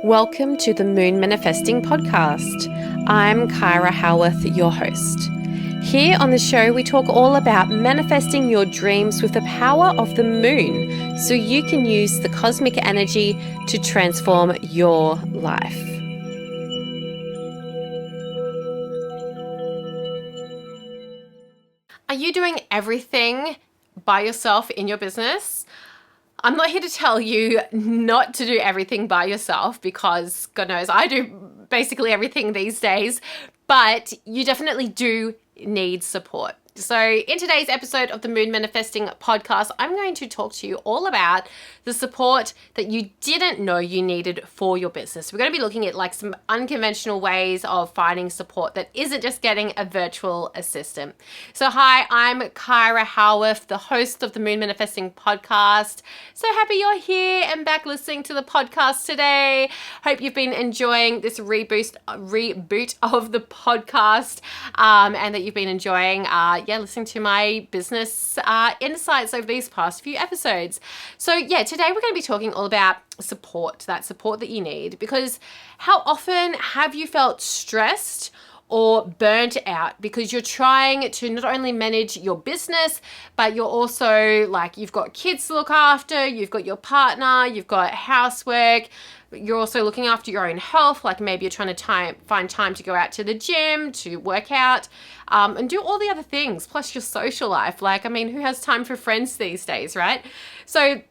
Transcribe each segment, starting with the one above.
Welcome to the Moon Manifesting Podcast. I'm Kyra, Howearth, your host. Here on the show, we talk all about manifesting your dreams with the power of the moon so you can use the cosmic energy to transform your life. Are you doing everything by yourself in your business? I'm not here to tell you not to do everything by yourself because God knows I do basically everything these days, but you definitely do need support. So in today's episode of the Moon Manifesting Podcast, I'm going to talk to you all about the support that you didn't know you needed for your business. We're going to be looking at like some unconventional ways of finding support that isn't just getting a virtual assistant. So hi, I'm Kyra Howearth, the host of the Moon Manifesting Podcast. So happy you're here and back listening to the podcast today. Hope you've been enjoying this reboot of the podcast and that you've been enjoying listening to my business insights over these past few episodes. So today we're going to be talking all about support, that support that you need, because how often have you felt stressed or burnt out because you're trying to not only manage your business, but you're also like, you've got kids to look after, you've got your partner, you've got housework, you're also looking after your own health, like maybe you're trying to find time to go out to the gym, to work out, and do all the other things, plus your social life. Like, I mean, who has time for friends these days, right? So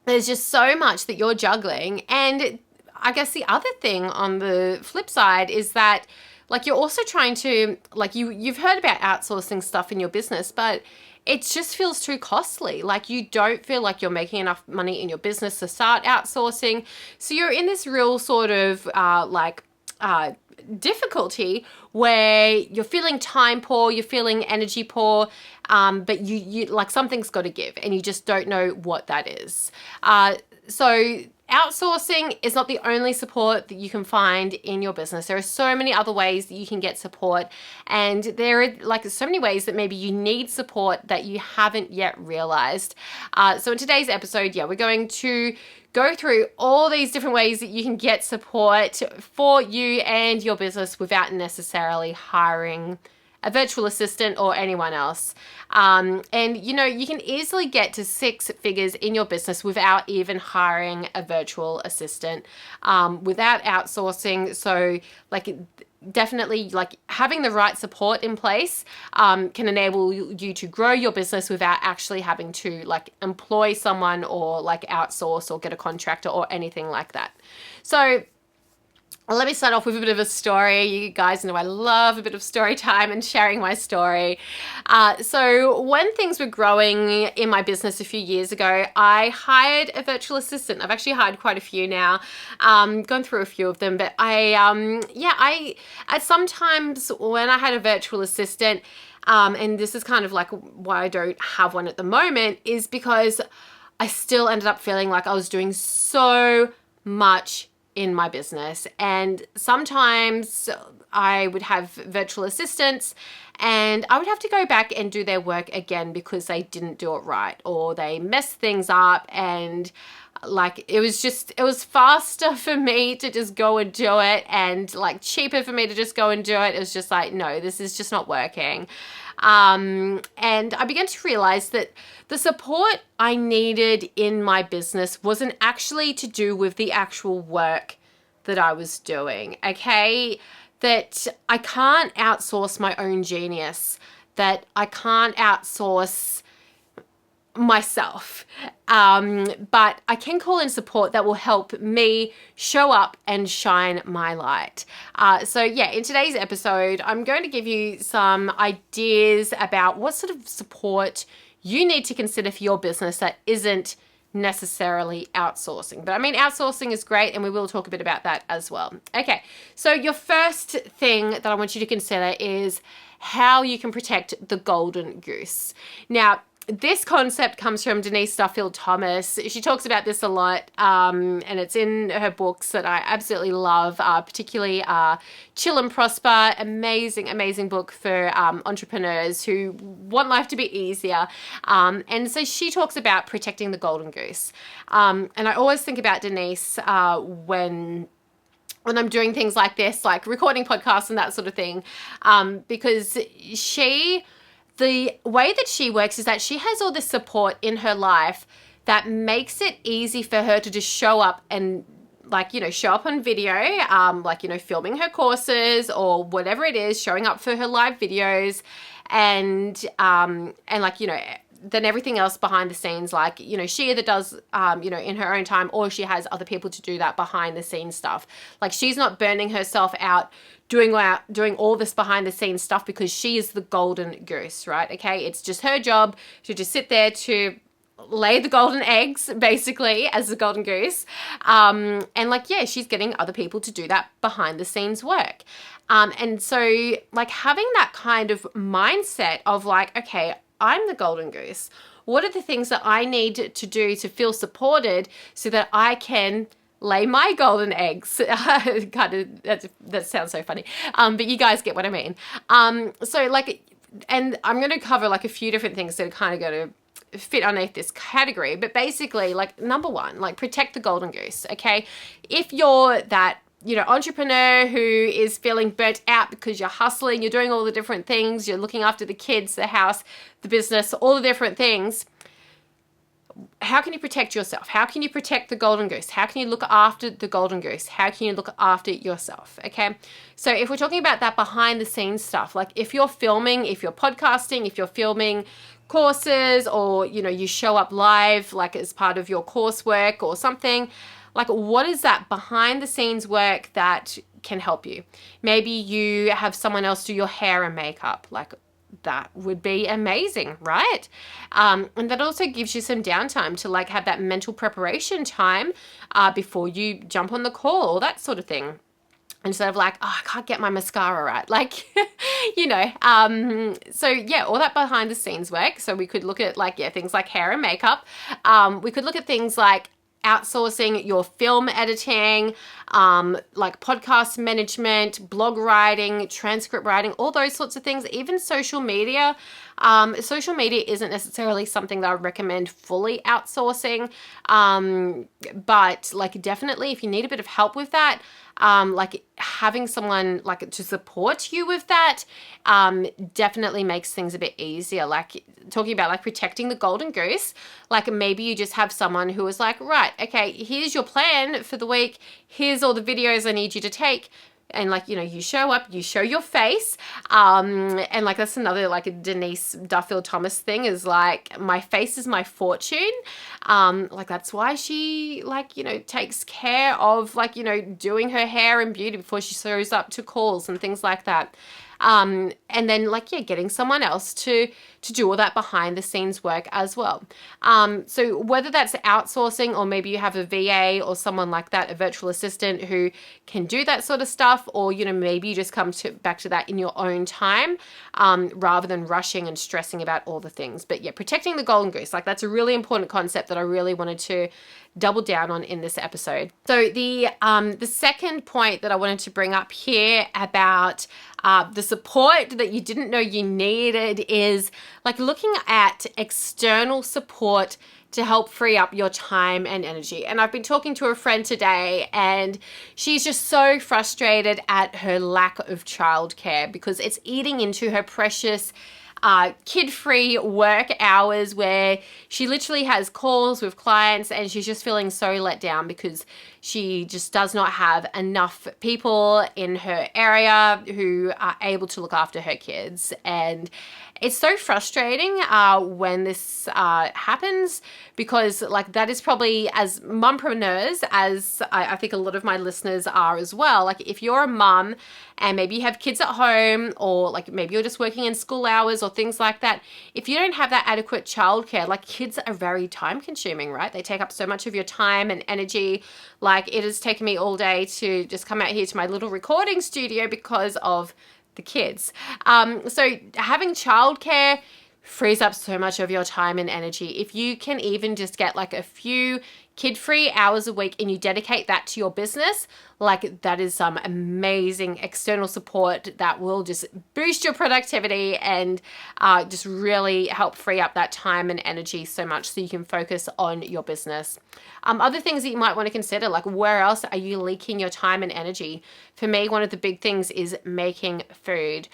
there's just so much that you're juggling. And I guess the other thing on the flip side is that like you're also trying to, like you've heard about outsourcing stuff in your business, but it just feels too costly. Like you don't feel like you're making enough money in your business to start outsourcing. So you're in this real sort of difficulty where you're feeling time poor, you're feeling energy poor, but you like something's got to give and you just don't know what that is. So outsourcing is not the only support that you can find in your business. There are so many other ways that you can get support, and there are like so many ways that maybe you need support that you haven't yet realized. So in today's episode, we're going to go through all these different ways that you can get support for you and your business without necessarily hiring a virtual assistant or anyone else. And you know, you can easily get to 6 figures in your business without even hiring a virtual assistant, without outsourcing. So like definitely like having the right support in place can enable you to grow your business without actually having to like employ someone or like outsource or get a contractor or anything like that. So let me start off with a bit of a story. You guys know I love a bit of story time and sharing my story. So when things were growing in my business a few years ago, I hired a virtual assistant. I've actually hired quite a few now, gone through a few of them. But I at sometimes when I had a virtual assistant, and this is kind of like why I don't have one at the moment, is because I still ended up feeling like I was doing so much in my business. And sometimes I would have virtual assistants and I would have to go back and do their work again because they didn't do it right or they messed things up. And like it was faster for me to just go and do it, and like cheaper for me to just go and do it. It was just like, no, this is just not working. And I began to realize that the support I needed in my business wasn't actually to do with the actual work that I was doing, okay? That I can't outsource my own genius, that I can't outsource myself, but I can call in support that will help me show up and shine my light. So in today's episode, I'm going to give you some ideas about what sort of support you need to consider for your business that isn't necessarily outsourcing. But I mean, outsourcing is great, and we will talk a bit about that as well. Okay, so your first thing that I want you to consider is how you can protect the golden goose. Now, this concept comes from Denise Duffield Thomas. She talks about this a lot, and it's in her books that I absolutely love, particularly Chill and Prosper. Amazing, amazing book for entrepreneurs who want life to be easier. And so she talks about protecting the golden goose. And I always think about Denise when I'm doing things like this, like recording podcasts and that sort of thing, because the way that she works is that she has all this support in her life that makes it easy for her to just show up and show up on video, filming her courses or whatever it is, showing up for her live videos and then everything else behind the scenes, she either does, in her own time, or she has other people to do that behind the scenes stuff. Like, she's not burning herself out doing all this behind the scenes stuff because she is the golden goose, right? Okay. It's just her job to just sit there to lay the golden eggs, basically, as the golden goose. She's getting other people to do that behind the scenes work. And so having that kind of mindset of okay, I'm the golden goose. What are the things that I need to do to feel supported so that I can lay my golden eggs? That sounds so funny. But you guys get what I mean. And I'm going to cover a few different things that are kind of going to fit underneath this category. But basically, number one, protect the golden goose. Okay. If you're that entrepreneur who is feeling burnt out because you're hustling, you're doing all the different things, you're looking after the kids, the house, the business, all the different things. How can you protect yourself? How can you protect the golden goose? How can you look after the golden goose? How can you look after yourself? Okay. So if we're talking about that behind the scenes stuff, if you're filming, if you're podcasting, if you're filming courses, or, you show up live, as part of your coursework or something, what is that behind the scenes work that can help you? Maybe you have someone else do your hair and makeup. That would be amazing, right? And that also gives you some downtime to have that mental preparation time before you jump on the call, that sort of thing. Instead of I can't get my mascara right. So yeah, all that behind the scenes work. So we could look at things like hair and makeup. We could look at things like outsourcing your film editing, podcast management, blog writing, transcript writing, all those sorts of things, even social media. Social media isn't necessarily something that I would recommend fully outsourcing. But definitely if you need a bit of help with that, having someone to support you with that, definitely makes things a bit easier. Talking about protecting the golden goose, maybe you just have someone who is right, okay, here's your plan for the week. Here's all the videos I need you to take. And you show up, you show your face. And that's another Denise Duffield Thomas thing is my face is my fortune. That's why she takes care of doing her hair and beauty before she shows up to calls and things like that. And then getting someone else to do all that behind the scenes work as well. So whether that's outsourcing or maybe you have a VA or someone like that, a virtual assistant who can do that sort of stuff, or, maybe you just come back to that in your own time, rather than rushing and stressing about all the things. But yeah, protecting the golden goose, that's a really important concept that I really wanted to double down on in this episode. So the second point that I wanted to bring up here about the support that you didn't know you needed is looking at external support to help free up your time and energy. And I've been talking to a friend today, and she's just so frustrated at her lack of childcare because it's eating into her precious kid-free work hours, where she literally has calls with clients and she's just feeling so let down because she just does not have enough people in her area who are able to look after her kids. And it's so frustrating when this happens, because that is probably, as mumpreneurs, as I think a lot of my listeners are as well, if you're a mum and maybe you have kids at home, or maybe you're just working in school hours or things like that, if you don't have that adequate childcare, kids are very time consuming, right? They take up so much of your time and energy. It has taken me all day to just come out here to my little recording studio because of the kids. So having childcare frees up so much of your time and energy. If you can even just get like a few kid-free hours a week and you dedicate that to your business, like that is some amazing external support that will just boost your productivity and just really help free up that time and energy so much so you can focus on your business. Other things that you might want to consider, like where else are you leaking your time and energy? For me, one of the big things is making food.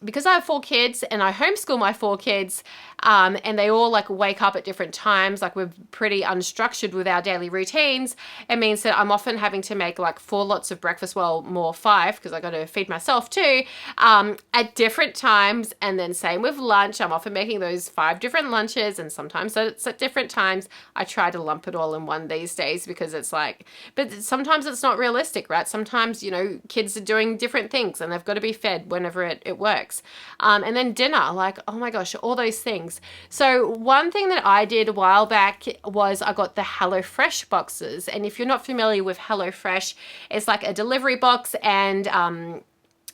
Because I have 4 kids and I homeschool my 4 kids, and they all like wake up at different times, like we're pretty unstructured with our daily routines. It means that I'm often having to make like 4 lots of breakfast, well, more 5 because I got to feed myself too, at different times. And then same with lunch, I'm often making those 5 different lunches, and sometimes it's at different times. I try to lump it all in one these days because it's like, but sometimes it's not realistic, right? Sometimes, you know, kids are doing different things and they've got to be fed whenever it works. And then dinner, like, oh my gosh, all those things. So one thing that I did a while back was I got the HelloFresh boxes. And if you're not familiar with HelloFresh, it's like a delivery box, and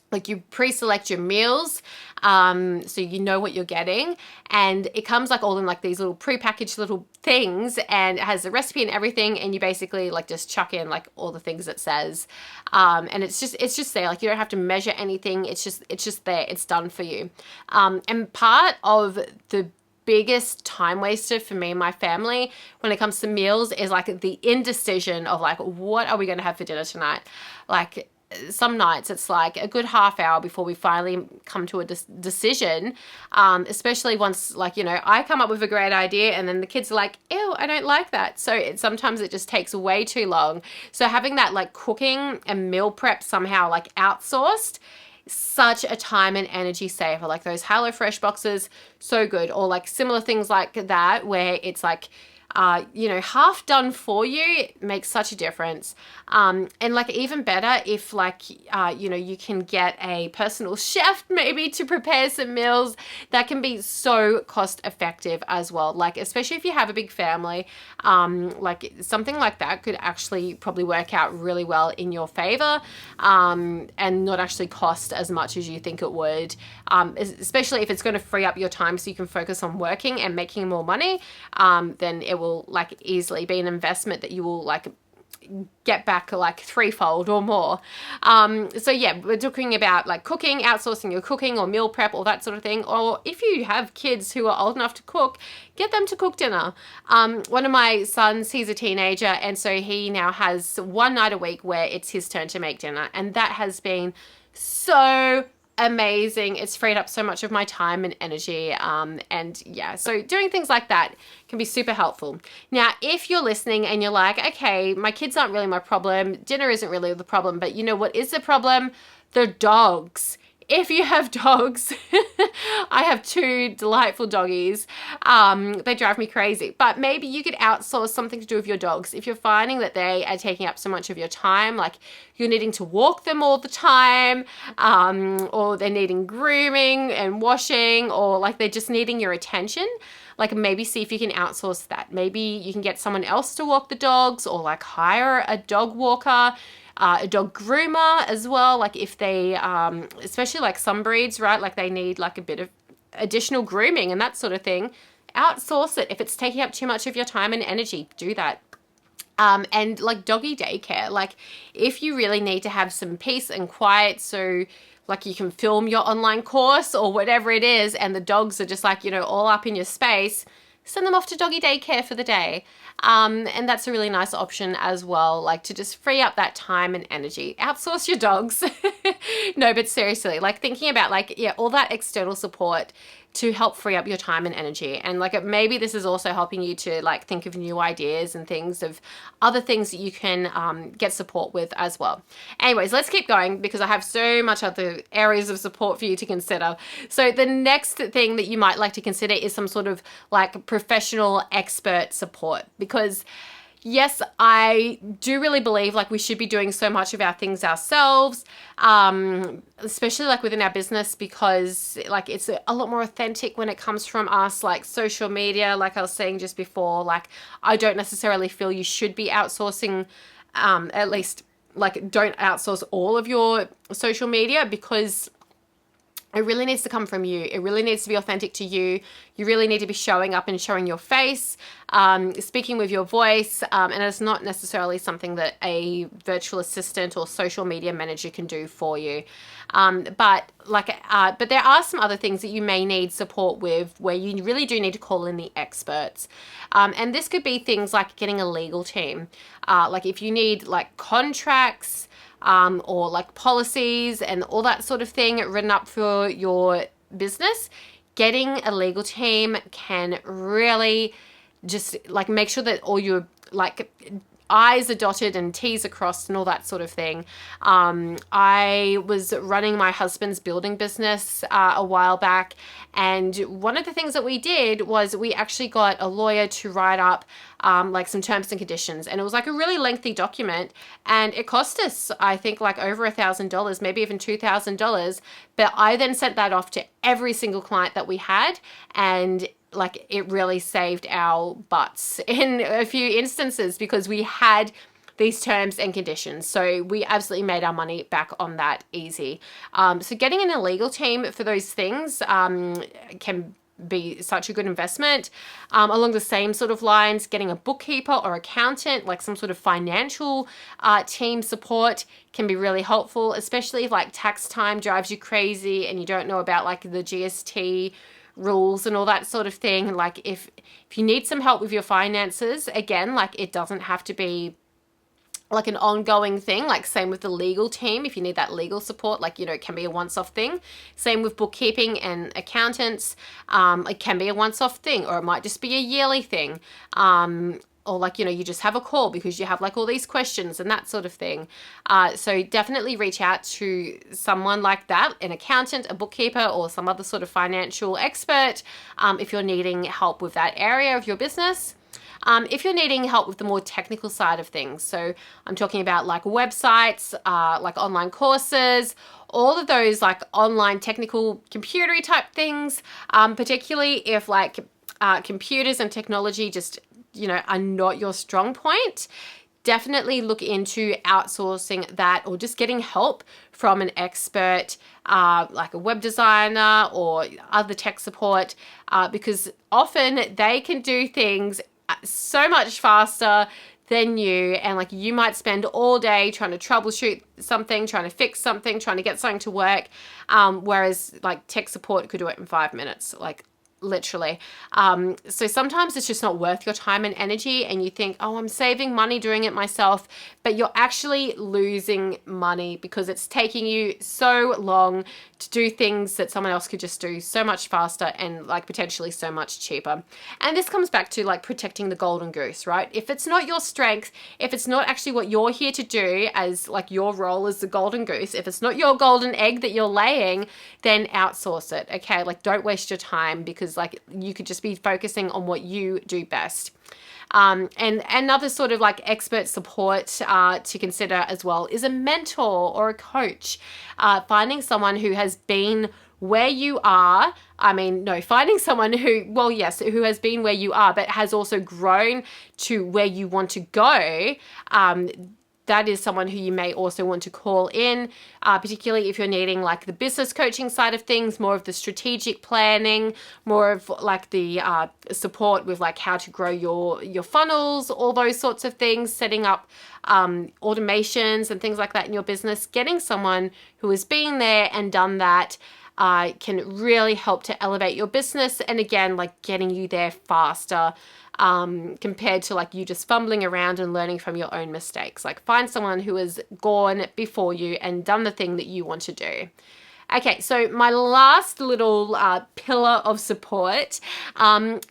like you pre-select your meals, so you know what you're getting, and it comes like all in like these little pre-packaged little things, and it has the recipe and everything, and you basically like just chuck in like all the things it says, and it's just there, like you don't have to measure anything, it's just there, it's done for you. And part of the biggest time waster for me and my family when it comes to meals is like the indecision of like, what are we going to have for dinner tonight? Like, some nights it's like a good half hour before we finally come to a decision, especially once, like, you know, I come up with a great idea and then the kids are like, ew, I don't like that. So sometimes it just takes way too long. So having that like cooking and meal prep somehow like outsourced, such a time and energy saver. Like those HelloFresh boxes, so good. Or like similar things like that where it's like, you know, half done for you, it makes such a difference. And like even better if like, you know, you can get a personal chef maybe to prepare some meals, that can be so cost effective as well. Like, especially if you have a big family, like something like that could actually probably work out really well in your favor, and not actually cost as much as you think it would, especially if it's going to free up your time so you can focus on working and making more money, then it will like easily be an investment that you will like get back like threefold or more. So yeah, we're talking about like cooking, outsourcing your cooking or meal prep or that sort of thing. Or if you have kids who are old enough to cook, get them to cook dinner. One of my sons, he's a teenager, and so he now has one night a week where it's his turn to make dinner, and that has been so amazing. It's freed up so much of my time and energy, and yeah, so doing things like that can be super helpful. Now, if you're listening and you're like, okay, my kids aren't really my problem, dinner isn't really the problem, but you know what is the problem? The dogs. If you have dogs, I have 2 delightful doggies. They drive me crazy, but maybe you could outsource something to do with your dogs. If you're finding that they are taking up so much of your time, like you're needing to walk them all the time, or they're needing grooming and washing, or like they're just needing your attention, like maybe see if you can outsource that. Maybe you can get someone else to walk the dogs, or like hire a dog walker, a dog groomer as well. Like if they, especially like some breeds, right? Like they need like a bit of additional grooming and that sort of thing. Outsource it. If it's taking up too much of your time and energy, do that. And like doggy daycare, like if you really need to have some peace and quiet, so like you can film your online course or whatever it is, and the dogs are just like, you know, all up in your space, send them off to doggy daycare for the day. And that's a really nice option as well, like to just free up that time and energy. Outsource your dogs. No, but seriously, like thinking about like, yeah, all that external support to help free up your time and energy. And like maybe this is also helping you to like think of new ideas and things of other things that you can get support with as well. Anyways, let's keep going because I have so much other areas of support for you to consider. So the next thing that you might like to consider is some sort of like professional expert support, because yes, I do really believe like we should be doing so much of our things ourselves, especially like within our business, because like it's a lot more authentic when it comes from us. Like social media, like I was saying just before, like I don't necessarily feel you should be outsourcing, at least like don't outsource all of your social media, because It really needs to come from you. It really needs to be authentic to you. You really need to be showing up and showing your face, speaking with your voice, and it's not necessarily something that a virtual assistant or social media manager can do for you. But there are some other things that you may need support with, where you really do need to call in the experts. And this could be things like getting a legal team. Like if you need like contracts, or like policies and all that sort of thing written up for your business, getting a legal team can really just like make sure that all your like I's are dotted and T's are crossed and all that sort of thing. I was running my husband's building business a while back, and one of the things that we did was we actually got a lawyer to write up like some terms and conditions, and it was like a really lengthy document, and it cost us, I think, like over $1,000, maybe even $2,000. But I then sent that off to every single client that we had, and like it really saved our butts in a few instances because we had these terms and conditions. So we absolutely made our money back on that easy. So getting in a legal team for those things can be such a good investment. Along the same sort of lines, getting a bookkeeper or accountant, like some sort of financial team support, can be really helpful, especially if like tax time drives you crazy and you don't know about like the GST rules and all that sort of thing. Like if you need some help with your finances, again, like it doesn't have to be like an ongoing thing. Like same with the legal team, if you need that legal support, like, you know, it can be a once-off thing. Same with bookkeeping and accountants. It can be a once-off thing, or it might just be a yearly thing. Or like, you know, you just have a call because you have like all these questions and that sort of thing. So definitely reach out to someone like that, an accountant, a bookkeeper, or some other sort of financial expert if you're needing help with that area of your business. If you're needing help with the more technical side of things, so I'm talking about like websites, like online courses, all of those like online technical computery type things, particularly if like computers and technology just, you know, are not your strong point, definitely look into outsourcing that or just getting help from an expert, like a web designer or other tech support, because often they can do things so much faster than you, and like you might spend all day trying to troubleshoot something, trying to fix something, trying to get something to work, whereas like tech support could do it in 5 minutes, like literally. So sometimes it's just not worth your time and energy, and you think, oh, I'm saving money doing it myself, but you're actually losing money because it's taking you so long to do things that someone else could just do so much faster and like potentially so much cheaper. And this comes back to like protecting the golden goose, right? If it's not your strength, if it's not actually what you're here to do as like your role as the golden goose, if it's not your golden egg that you're laying, then outsource it, okay? Like don't waste your time, because like you could just be focusing on what you do best. And another sort of like expert support to consider as well is a mentor or a coach. Finding someone who has been where you are. Finding someone who, well, yes, who has been where you are, but has also grown to where you want to go. That is someone who you may also want to call in, particularly if you're needing like the business coaching side of things, more of the strategic planning, more of like the support with like how to grow your funnels, all those sorts of things, setting up automations and things like that in your business. Getting someone who has been there and done that can really help to elevate your business, and again, like getting you there faster, compared to like you just fumbling around and learning from your own mistakes. Like find someone who has gone before you and done the thing that you want to do. Okay, so my last little pillar of support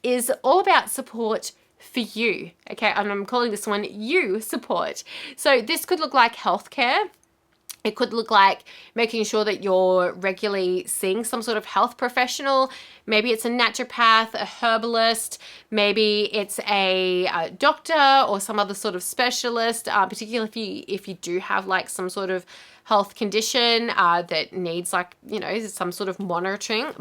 is all about support for you. Okay, and I'm calling this one you support. So this could look like healthcare. It could look like making sure that you're regularly seeing some sort of health professional. Maybe it's a naturopath, a herbalist, maybe it's a doctor or some other sort of specialist, particularly if you do have like some sort of health condition that needs like, you know, some sort of monitoring,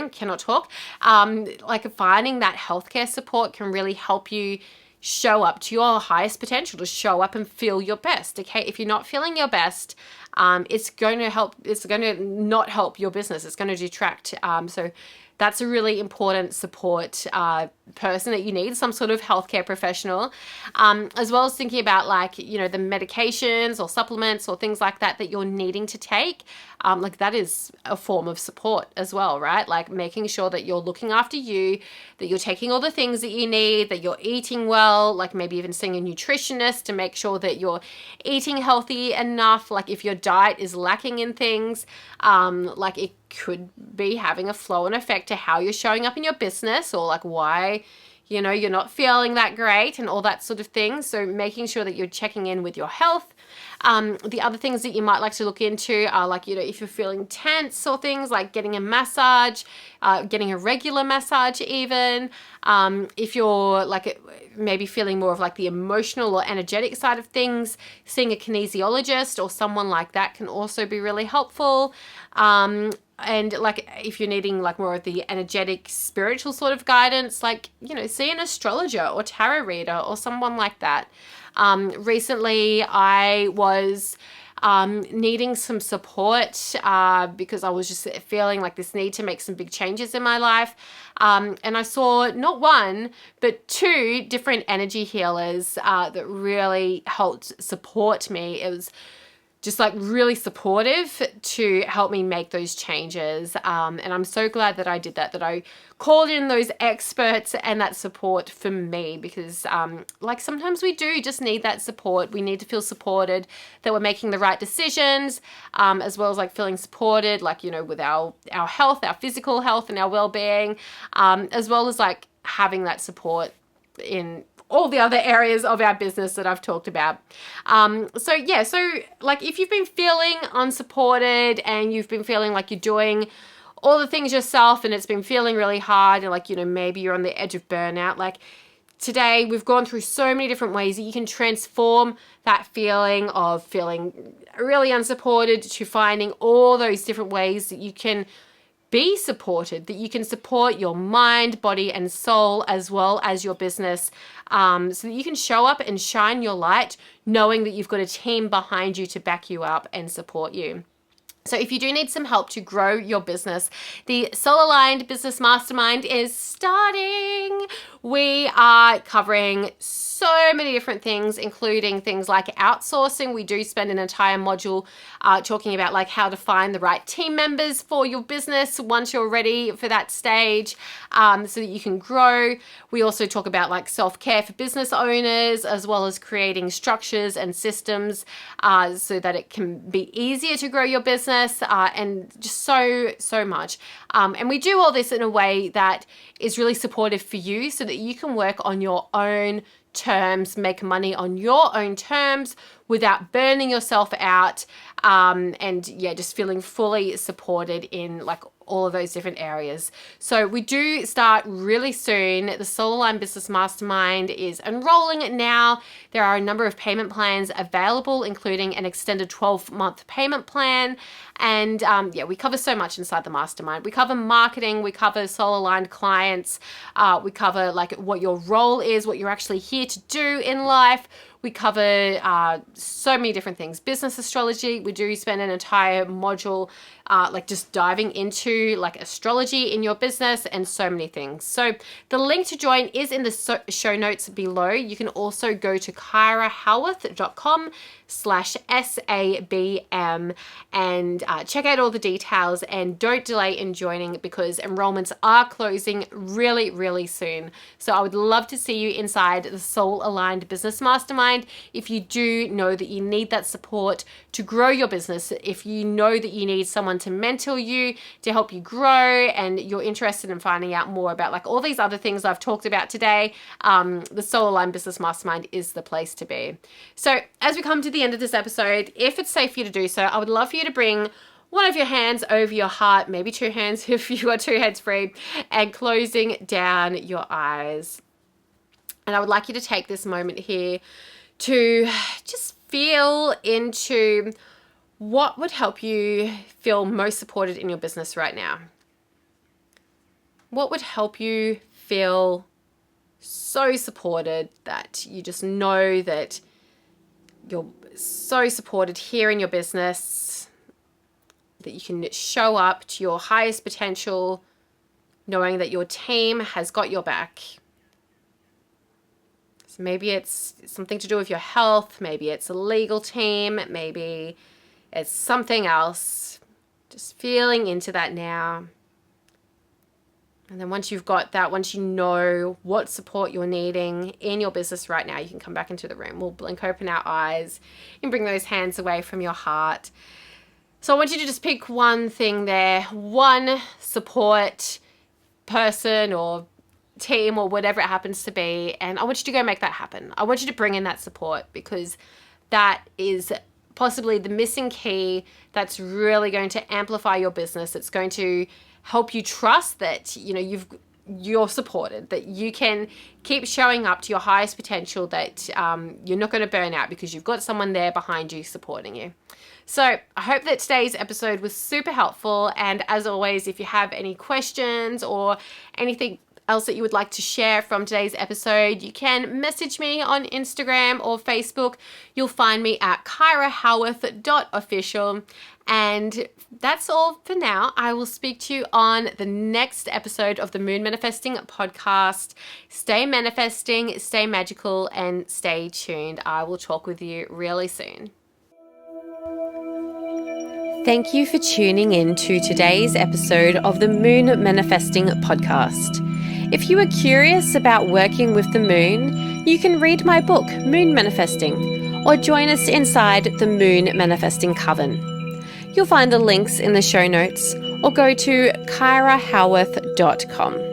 cannot talk. Like finding that healthcare support can really help you show up to your highest potential, to show up and feel your best. Okay, if you're not feeling your best, it's going to not help your business. It's going to detract. So that's a really important support person that you need, some sort of healthcare professional, as well as thinking about like, the medications or supplements or things like that that you're needing to take. Like that is a form of support as well, right? Like making sure that you're looking after you, that you're taking all the things that you need, that you're eating well, like maybe even seeing a nutritionist to make sure that you're eating healthy enough. Like if your diet is lacking in things, like it could be having a flow-on effect to how you're showing up in your business, or like why you're not feeling that great and all that sort of thing. So making sure that you're checking in with your health. The other things that you might like to look into are like, if you're feeling tense or things, like getting a massage, getting a regular massage even. If you're like maybe feeling more of like the emotional or energetic side of things, seeing a kinesiologist or someone like that can also be really helpful. And like if you're needing like more of the energetic spiritual sort of guidance, like, see an astrologer or tarot reader or someone like that. Recently I was needing some support because I was just feeling like this need to make some big changes in my life. And I saw not one, but two different energy healers that really helped support me. It was just like really supportive to help me make those changes. And I'm so glad that I did that I called in those experts and that support for me, because like sometimes we do just need that support. We need to feel supported that we're making the right decisions, as well as like feeling supported, like, with our health, our physical health and our well-being, as well as like having that support in all the other areas of our business that I've talked about. So like if you've been feeling unsupported and you've been feeling like you're doing all the things yourself and it's been feeling really hard, and like, maybe you're on the edge of burnout, like today we've gone through so many different ways that you can transform that feeling of feeling really unsupported to finding all those different ways that you can be supported, that you can support your mind, body, and soul, as well as your business, so that you can show up and shine your light, knowing that you've got a team behind you to back you up and support you. So if you do need some help to grow your business, the Soul Aligned Business Mastermind is starting. We are covering so many different things, including things like outsourcing. We do spend an entire module talking about like how to find the right team members for your business once you're ready for that stage, so that you can grow. We also talk about like self-care for business owners, as well as creating structures and systems so that it can be easier to grow your business, and just so much. And we do all this in a way that is really supportive for you, so that you can work on your own terms, make money on your own terms without burning yourself out, and just feeling fully supported in like all of those different areas. So we do start really soon. The Soul Aligned Business Mastermind is enrolling now. There are a number of payment plans available, including an extended 12-month payment plan. And we cover so much inside the mastermind. We cover marketing, we cover soul aligned clients, we cover like what your role is, what you're actually here to do in life. We cover so many different things. Business astrology, we do spend an entire module like just diving into like astrology in your business and so many things. So the link to join is in the show notes below. You can also go to kyrahowearth.com/SABM and check out all the details, and don't delay in joining because enrollments are closing really, really soon. So I would love to see you inside the Soul Aligned Business Mastermind. If you do know that you need that support to grow your business, if you know that you need someone to mentor you, to help you grow, and you're interested in finding out more about like all these other things I've talked about today, the Soul Aligned Business Mastermind is the place to be. So as we come to the end of this episode, if it's safe for you to do so, I would love for you to bring one of your hands over your heart, maybe two hands if you are two hands free, and closing down your eyes. And I would like you to take this moment here to just feel into what would help you feel most supported in your business right now. What would help you feel so supported, that you just know that you're so supported here in your business, that you can show up to your highest potential, knowing that your team has got your back. So maybe it's something to do with your health, maybe it's a legal team, maybe it's something else. Just feeling into that now. And then once you've got that, once you know what support you're needing in your business right now, you can come back into the room. We'll blink open our eyes and bring those hands away from your heart. So I want you to just pick one thing there, one support person or team or whatever it happens to be, and I want you to go make that happen. I want you to bring in that support, because that is possibly the missing key that's really going to amplify your business. It's going to help you trust that, you know, you're supported, that you can keep showing up to your highest potential, that you're not going to burn out because you've got someone there behind you supporting you. So I hope that today's episode was super helpful. And as always, if you have any questions or anything else that you would like to share from today's episode, you can message me on Instagram or Facebook. You'll find me at kyrahowearth.official. And that's all for now. I will speak to you on the next episode of the Moon Manifesting podcast. Stay manifesting, stay magical, and stay tuned. I will talk with you really soon. Thank you for tuning in to today's episode of the Moon Manifesting podcast. If you are curious about working with the moon, you can read my book, Moon Manifesting, or join us inside the Moon Manifesting Coven. You'll find the links in the show notes, or go to kyrahowearth.com.